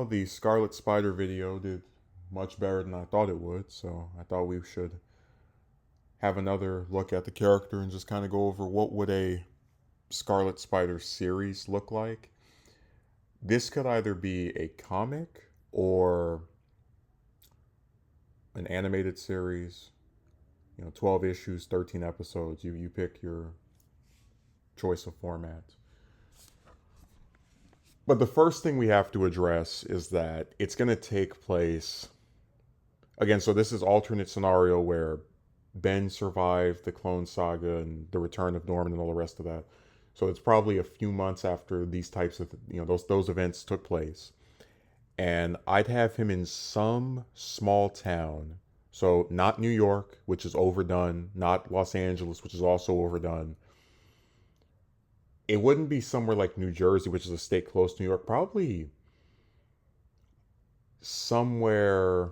The Scarlet Spider video did much better than I thought it would, so I thought we should have another look at the character and just kind of go over what would a Scarlet Spider series look like. This could either be a comic or an animated series, 12 issues, 13 episodes. You pick your choice of format. But the first thing we have to address is that it's going to take place again. So this is alternate scenario where Ben survived the Clone Saga and the return of Norman and all the rest of that. So it's probably a few months after these types of those events took place, and I'd have him in some small town. So not New York, which is overdone, not Los Angeles, which is also overdone. It wouldn't be somewhere like New Jersey, which is a state close to New York. Probably somewhere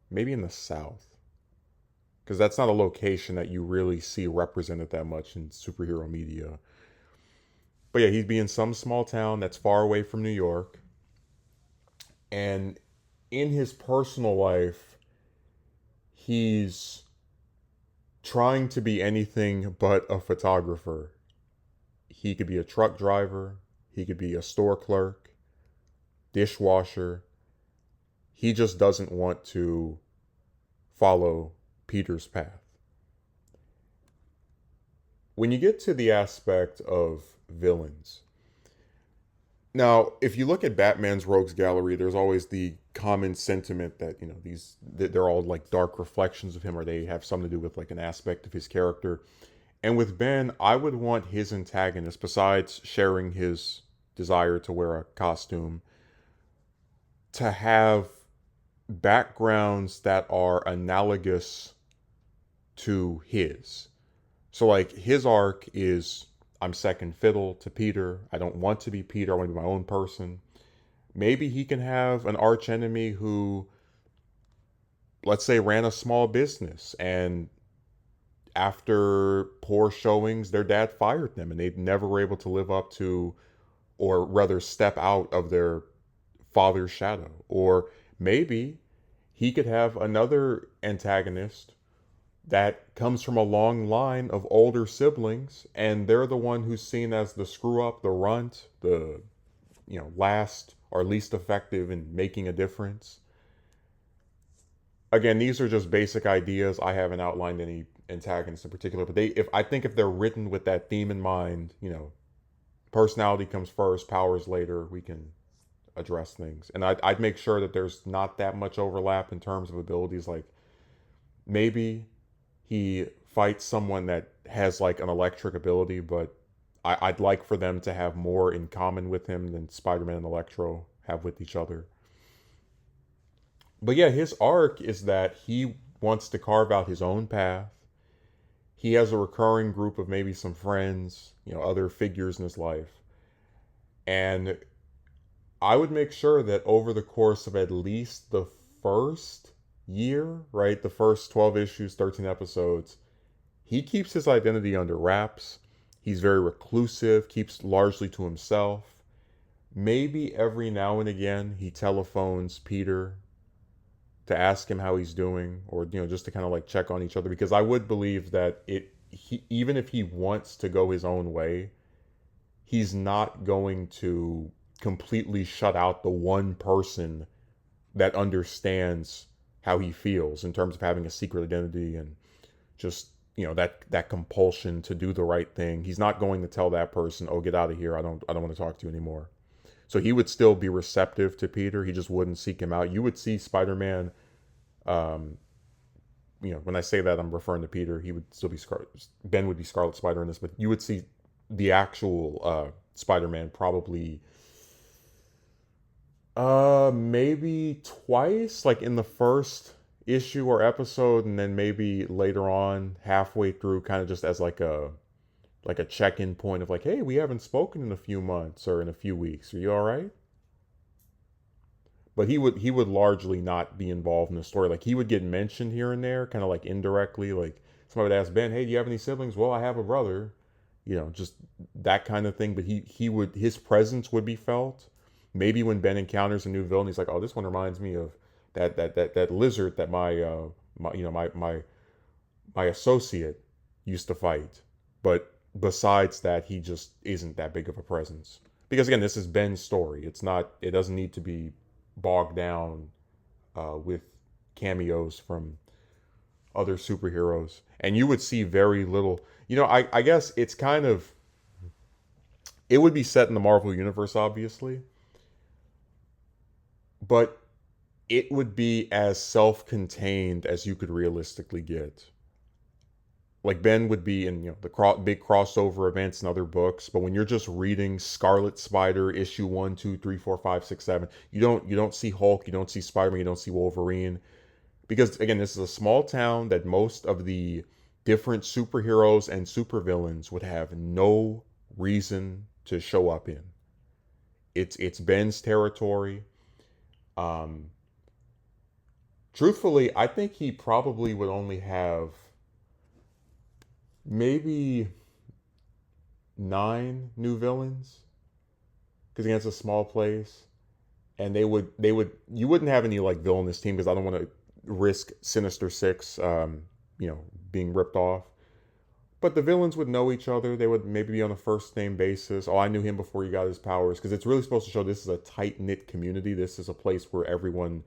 maybe in the South, because that's not a location that you really see represented that much in superhero media. But yeah, he'd be in some small town that's far away from New York. And in his personal life, he's trying to be anything but a photographer. He could be a truck driver, he could be a store clerk, dishwasher. He just doesn't want to follow Peter's path. When you get to the aspect of villains, now if you look at Batman's rogues gallery, there's always the common sentiment that they're all like dark reflections of him, or they have something to do with like an aspect of his character. And with Ben, I would want his antagonist, besides sharing his desire to wear a costume, to have backgrounds that are analogous to his. So like his arc is, I'm second fiddle to Peter. I don't want to be Peter. I want to be my own person. Maybe he can have an arch enemy who, let's say, ran a small business, and after poor showings, their dad fired them and they never were able to live up to, or rather step out of their father's shadow. Or maybe he could have another antagonist that comes from a long line of older siblings, and they're the one who's seen as the screw up, the runt, the last or least effective in making a difference. Again, these are just basic ideas. I haven't outlined any antagonists in particular, but if they're written with that theme in mind, personality comes first, powers later, we can address things. And I'd make sure that there's not that much overlap in terms of abilities. Like maybe he fights someone that has like an electric ability, but I'd like for them to have more in common with him than Spider-Man and Electro have with each other. But yeah, his arc is that he wants to carve out his own path. He has a recurring group of maybe some friends, other figures in his life. And I would make sure that over the course of at least the first year, right, the first 12 issues, 13 episodes, he keeps his identity under wraps. He's very reclusive, keeps largely to himself. Maybe every now and again he telephones Peter to ask him how he's doing, or just to kind of like check on each other, because I would believe that even if he wants to go his own way, he's not going to completely shut out the one person that understands how he feels in terms of having a secret identity and just that compulsion to do the right thing. He's not going to tell that person, "Oh, get out of here. I don't want to talk to you anymore." So he would still be receptive to Peter. He just wouldn't seek him out. You would see Spider-Man. Um, when I say that, I'm referring to Peter. He would still be Ben would be Scarlet Spider in this, but you would see the actual Spider-Man probably maybe twice, like in the first issue or episode, and then maybe later on, halfway through, kind of just as like a check-in point of like, hey, we haven't spoken in a few months or in a few weeks. Are you all right? But he would largely not be involved in the story. Like he would get mentioned here and there, kind of like indirectly. Like somebody would ask Ben, "Hey, do you have any siblings?" "Well, I have a brother." Just that kind of thing. But his presence would be felt, maybe when Ben encounters a new villain, he's like, oh, this one reminds me of that lizard that my associate used to fight. But besides that, he just isn't that big of a presence. Because again, this is Ben's story. It's not. It doesn't need to be bogged down with cameos from other superheroes, and you would see very little. I guess it's kind of, it would be set in the Marvel universe, obviously, but it would be as self-contained as you could realistically get. Like Ben would be in the big crossover events and other books, but when you're just reading Scarlet Spider issue 1, 2, 3, 4, 5, 6, 7, you don't see Hulk, you don't see Spider-Man, you don't see Wolverine, because again, this is a small town that most of the different superheroes and supervillains would have no reason to show up in. It's Ben's territory. Um, Truthfully, I think he probably would only have maybe 9 new villains, because again, it's a small place, and they would you wouldn't have any like villainous team, because I don't want to risk Sinister Six, being ripped off. But the villains would know each other. They would maybe be on a first name basis. Oh, I knew him before he got his powers, because it's really supposed to show this is a tight knit community. This is a place where everyone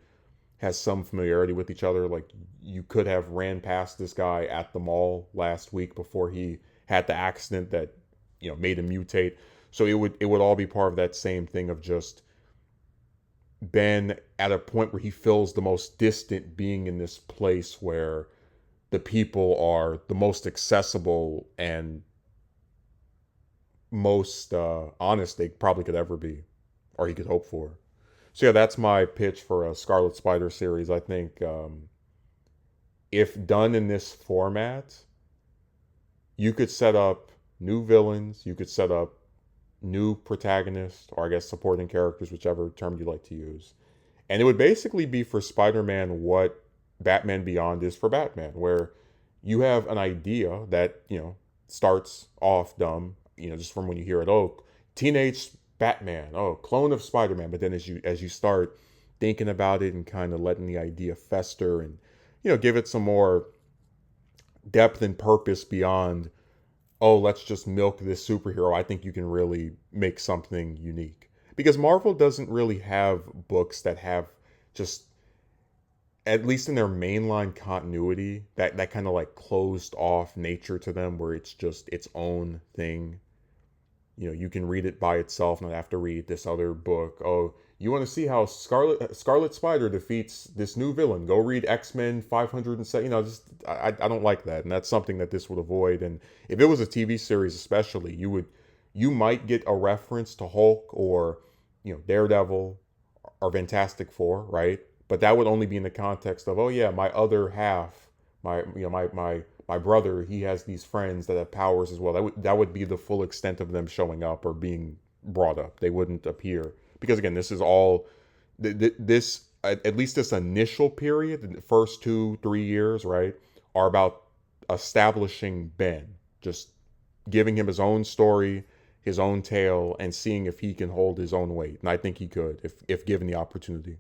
has some familiarity with each other. Like, you could have ran past this guy at the mall last week before he had the accident that made him mutate. So it would all be part of that same thing of just Ben at a point where he feels the most distant, being in this place where the people are the most accessible and most honest they probably could ever be, or he could hope for. So yeah, that's my pitch for a Scarlet Spider series. I think if done in this format, you could set up new villains, you could set up new protagonists, or I guess supporting characters, whichever term you like to use. And it would basically be for Spider-Man what Batman Beyond is for Batman, where you have an idea that, starts off dumb, just from when you hear it, oh, teenage Batman, oh, clone of Spider-Man. But then as you start thinking about it and kind of letting the idea fester and, give it some more depth and purpose beyond, oh, let's just milk this superhero, I think you can really make something unique. Because Marvel doesn't really have books that have just, at least in their mainline continuity, that kind of like closed off nature to them, where it's just its own thing. You can read it by itself, not have to read this other book. Oh, you want to see how Scarlet Spider defeats this new villain? Go read X-Men 507. Just I don't like that, and that's something that this would avoid. And if it was a TV series, especially, you might get a reference to Hulk or Daredevil or Fantastic Four, right? But that would only be in the context of, oh yeah, my other half, my brother, he has these friends that have powers as well. That would be the full extent of them showing up or being brought up. They wouldn't appear, because again, this is all this, at least this initial period, the first 2-3 years, right, are about establishing Ben, just giving him his own story, his own tale, and seeing if he can hold his own weight. And I think he could, if given the opportunity.